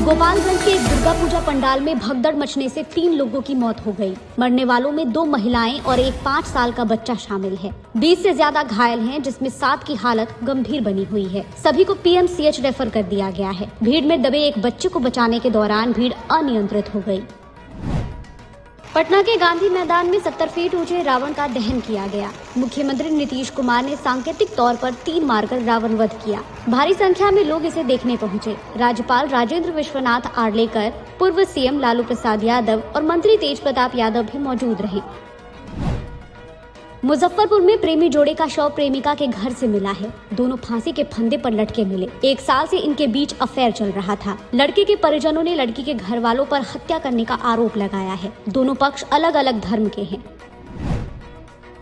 गोपालगंज के एक दुर्गा पूजा पंडाल में भगदड़ मचने से 3 लोगों की मौत हो गई। मरने वालों में 2 महिलाएं और एक 5 साल का बच्चा शामिल है। 20 से ज्यादा घायल हैं, जिसमें 7 की हालत गंभीर बनी हुई है। सभी को पीएमसीएच रेफर कर दिया गया है। भीड़ में दबे एक बच्चे को बचाने के दौरान भीड़ अनियंत्रित हो गई। पटना के गांधी मैदान में 70 फीट ऊंचे रावण का दहन किया गया। मुख्यमंत्री नीतीश कुमार ने सांकेतिक तौर पर तीर मारकर रावण वध किया। भारी संख्या में लोग इसे देखने पहुंचे। राज्यपाल राजेंद्र विश्वनाथ आर्लेकर, पूर्व सीएम लालू प्रसाद यादव और मंत्री तेज प्रताप यादव भी मौजूद रहे। मुजफ्फरपुर में प्रेमी जोड़े का शव प्रेमिका के घर से मिला है। दोनों फांसी के फंदे पर लटके मिले। 1 साल से इनके बीच अफेयर चल रहा था। लड़के के परिजनों ने लड़की के घर वालों पर हत्या करने का आरोप लगाया है। दोनों पक्ष अलग अलग धर्म के हैं।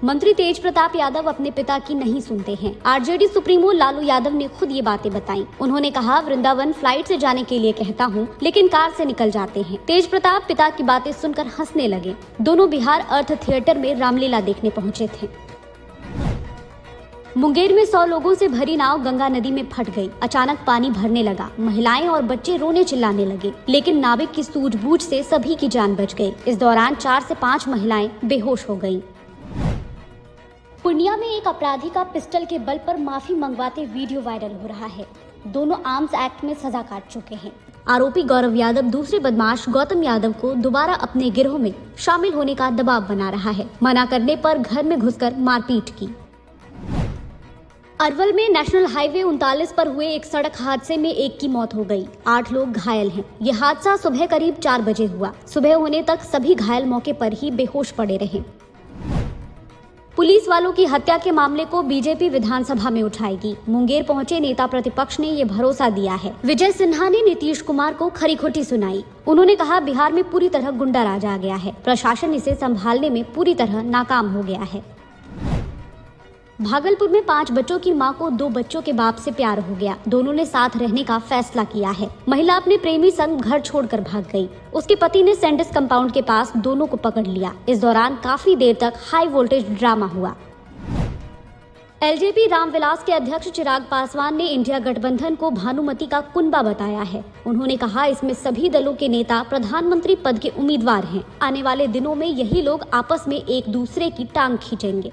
मंत्री तेज प्रताप यादव अपने पिता की नहीं सुनते हैं। आरजेडी सुप्रीमो लालू यादव ने खुद ये बातें बताई। उन्होंने कहा, वृंदावन फ्लाइट से जाने के लिए कहता हूँ, लेकिन कार से निकल जाते हैं। तेज प्रताप पिता की बातें सुनकर हंसने लगे। दोनों बिहार अर्थ थिएटर में रामलीला देखने पहुँचे थे। मुंगेर में 100 लोगों से भरी नाव गंगा नदी में फट गई। अचानक पानी भरने लगा। महिलाएं और बच्चे रोने चिल्लाने लगे, लेकिन नाविक की सूझबूझ से सभी की जान बच गई। इस दौरान 4 से 5 महिलाएं बेहोश हो गयीं। पूर्णिया में एक अपराधी का पिस्टल के बल पर माफी मंगवाते वीडियो वायरल हो रहा है। दोनों आर्म्स एक्ट में सजा काट चुके हैं। आरोपी गौरव यादव दूसरे बदमाश गौतम यादव को दोबारा अपने गिरोह में शामिल होने का दबाव बना रहा है। मना करने पर घर में घुसकर मारपीट की। अरवल में नेशनल हाईवे 39 पर हुए एक सड़क हादसे में एक की मौत हो गई। 8 लोग घायल हैं। ये हादसा सुबह करीब 4 बजे हुआ। सुबह होने तक सभी घायल मौके पर ही बेहोश पड़े रहे। पुलिस वालों की हत्या के मामले को बीजेपी विधानसभा में उठाएगी। मुंगेर पहुंचे नेता प्रतिपक्ष ने ये भरोसा दिया है। विजय सिन्हा ने नीतीश कुमार को खरी खोटी सुनाई। उन्होंने कहा, बिहार में पूरी तरह गुंडा राज आ गया है। प्रशासन इसे संभालने में पूरी तरह नाकाम हो गया है। भागलपुर में 5 बच्चों की मां को 2 बच्चों के बाप से प्यार हो गया। दोनों ने साथ रहने का फैसला किया है। महिला अपने प्रेमी संग घर छोड़कर भाग गई। उसके पति ने सैंडिस कंपाउंड के पास दोनों को पकड़ लिया। इस दौरान काफी देर तक हाई वोल्टेज ड्रामा हुआ। एलजेपी रामविलास के अध्यक्ष चिराग पासवान ने इंडिया गठबंधन को भानुमति का कुनबा बताया है। उन्होंने कहा, इसमें सभी दलों के नेता प्रधानमंत्री पद के उम्मीदवार हैं। आने वाले दिनों में यही लोग आपस में एक दूसरे की टांग खींचेंगे।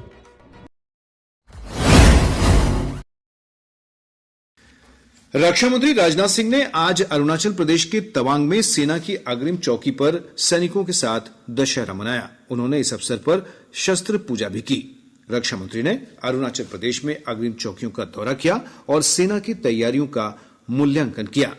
रक्षा मंत्री राजनाथ सिंह ने आज अरुणाचल प्रदेश के तवांग में सेना की अग्रिम चौकी पर सैनिकों के साथ दशहरा मनाया। उन्होंने इस अवसर पर शस्त्र पूजा भी की। रक्षा मंत्री ने अरुणाचल प्रदेश में अग्रिम चौकियों का दौरा किया और सेना की तैयारियों का मूल्यांकन किया।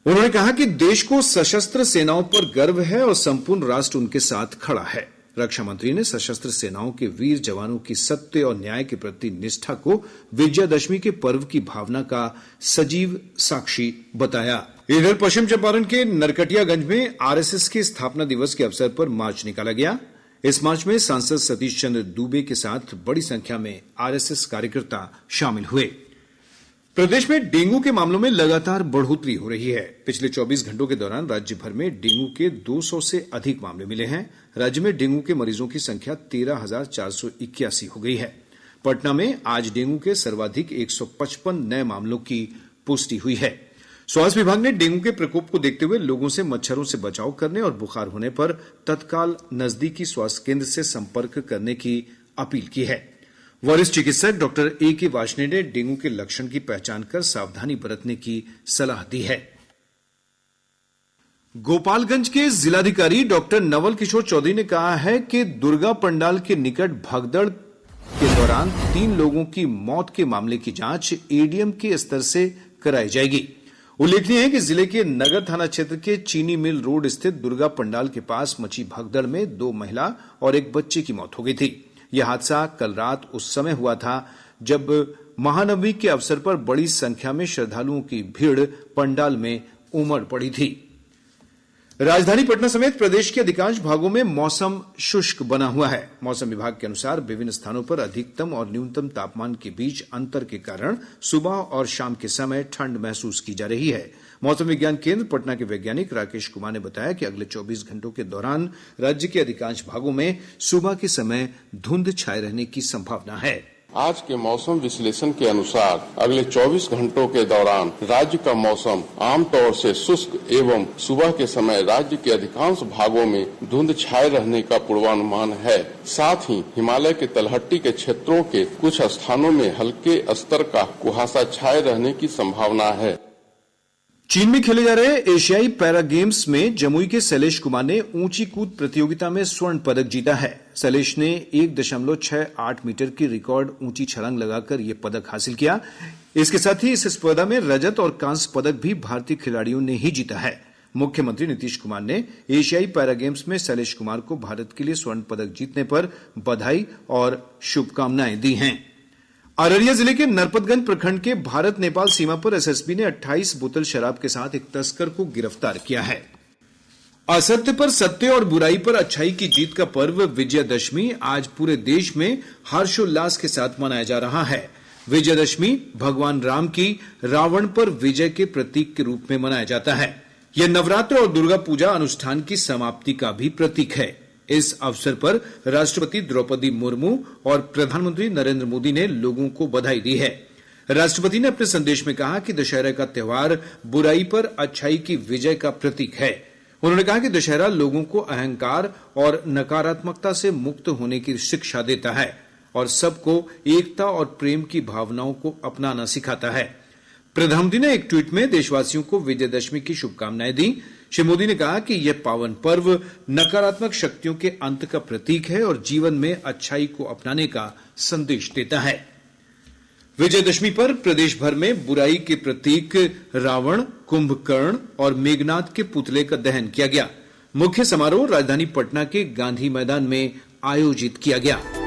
उन्होंने कहा कि देश को सशस्त्र सेनाओं पर गर्व है और संपूर्ण राष्ट्र उनके साथ खड़ा है। रक्षा मंत्री ने सशस्त्र सेनाओं के वीर जवानों की सत्य और न्याय के प्रति निष्ठा को विजयादशमी के पर्व की भावना का सजीव साक्षी बताया। इधर पश्चिम चंपारण के नरकटियागंज में आरएसएस के स्थापना दिवस के अवसर पर मार्च निकाला गया। इस मार्च में सांसद सतीश चंद्र दुबे के साथ बड़ी संख्या में आरएसएस कार्यकर्ता शामिल हुए। प्रदेश में डेंगू के मामलों में लगातार बढ़ोतरी हो रही है। पिछले 24 घंटों के दौरान राज्य भर में डेंगू के 200 से अधिक मामले मिले हैं। राज्य में डेंगू के मरीजों की संख्या 13,481 हो गई है। पटना में आज डेंगू के सर्वाधिक 155 नए मामलों की पुष्टि हुई है। स्वास्थ्य विभाग ने डेंगू के प्रकोप को देखते हुए लोगों से मच्छरों से बचाव करने और बुखार होने पर तत्काल नजदीकी स्वास्थ्य केंद्र से संपर्क करने की अपील की है। वरिष्ठ चिकित्सक डॉक्टर ए.के. वार्ष्णेय ने डेंगू के लक्षण की पहचान कर सावधानी बरतने की सलाह दी है। गोपालगंज के जिलाधिकारी डॉक्टर नवल किशोर चौधरी ने कहा है कि दुर्गा पंडाल के निकट भगदड़ के दौरान 3 लोगों की मौत के मामले की जांच एडीएम के स्तर से कराई जाएगी। उल्लेखनीय है कि जिले के नगर थाना क्षेत्र के चीनी मिल रोड स्थित दुर्गा पंडाल के पास मची भगदड़ में 2 महिला और एक बच्चे की मौत हो गई थी। यह हादसा कल रात उस समय हुआ था जब महानवमी के अवसर पर बड़ी संख्या में श्रद्धालुओं की भीड़ पंडाल में उमड़ पड़ी थी। राजधानी पटना समेत प्रदेश के अधिकांश भागों में मौसम शुष्क बना हुआ है। मौसम विभाग के अनुसार विभिन्न स्थानों पर अधिकतम और न्यूनतम तापमान के बीच अंतर के कारण सुबह और शाम के समय ठंड महसूस की जा रही है। मौसम विज्ञान केंद्र पटना के वैज्ञानिक राकेश कुमार ने बताया कि अगले 24 घंटों के दौरान राज्य के अधिकांश भागों में सुबह के समय धुंध छाए रहने की संभावना है। आज के मौसम विश्लेषण के अनुसार अगले 24 घंटों के दौरान राज्य का मौसम आमतौर से शुष्क एवं सुबह के समय राज्य के अधिकांश भागों में धुंध छाए रहने का पूर्वानुमान है। साथ ही हिमालय के तलहटी के क्षेत्रों के कुछ स्थानों में हल्के स्तर का कुहासा छाए रहने की संभावना है। चीन में खेले जा रहे एशियाई पैरा गेम्स में जमुई के शैलेश कुमार ने ऊंची कूद प्रतियोगिता में स्वर्ण पदक जीता है। शैलेश ने 1.68 मीटर की रिकॉर्ड ऊंची छलांग लगाकर यह पदक हासिल किया। इसके साथ ही इस स्पर्धा में रजत और कांस्य पदक भी भारतीय खिलाड़ियों ने ही जीता है। मुख्यमंत्री नीतीश कुमार ने एशियाई पैरा गेम्स में शैलेश कुमार को भारत के लिए स्वर्ण पदक जीतने पर बधाई और शुभकामनाएं दी हैं। अररिया जिले के नरपतगंज प्रखंड के भारत नेपाल सीमा पर एसएसबी ने 28 बोतल शराब के साथ एक तस्कर को गिरफ्तार किया है। असत्य पर सत्य और बुराई पर अच्छाई की जीत का पर्व विजयादशमी आज पूरे देश में हर्षोल्लास के साथ मनाया जा रहा है। विजयादशमी भगवान राम की रावण पर विजय के प्रतीक के रूप में मनाया जाता है। यह नवरात्र और दुर्गा पूजा अनुष्ठान की समाप्ति का भी प्रतीक है। इस अवसर पर राष्ट्रपति द्रौपदी मुर्मू और प्रधानमंत्री नरेंद्र मोदी ने लोगों को बधाई दी है। राष्ट्रपति ने अपने संदेश में कहा कि दशहरा का त्योहार बुराई पर अच्छाई की विजय का प्रतीक है। उन्होंने कहा कि दशहरा लोगों को अहंकार और नकारात्मकता से मुक्त होने की शिक्षा देता है और सबको एकता और प्रेम की भावनाओं को अपनाना सिखाता है। प्रधानमंत्री ने एक ट्वीट में देशवासियों को विजयदशमी की शुभकामनाएं दी। श्री मोदी ने कहा कि यह पावन पर्व नकारात्मक शक्तियों के अंत का प्रतीक है और जीवन में अच्छाई को अपनाने का संदेश देता है। विजयदशमी पर प्रदेश भर में बुराई के प्रतीक रावण, कुंभकर्ण और मेघनाद के पुतले का दहन किया गया। मुख्य समारोह राजधानी पटना के गांधी मैदान में आयोजित किया गया।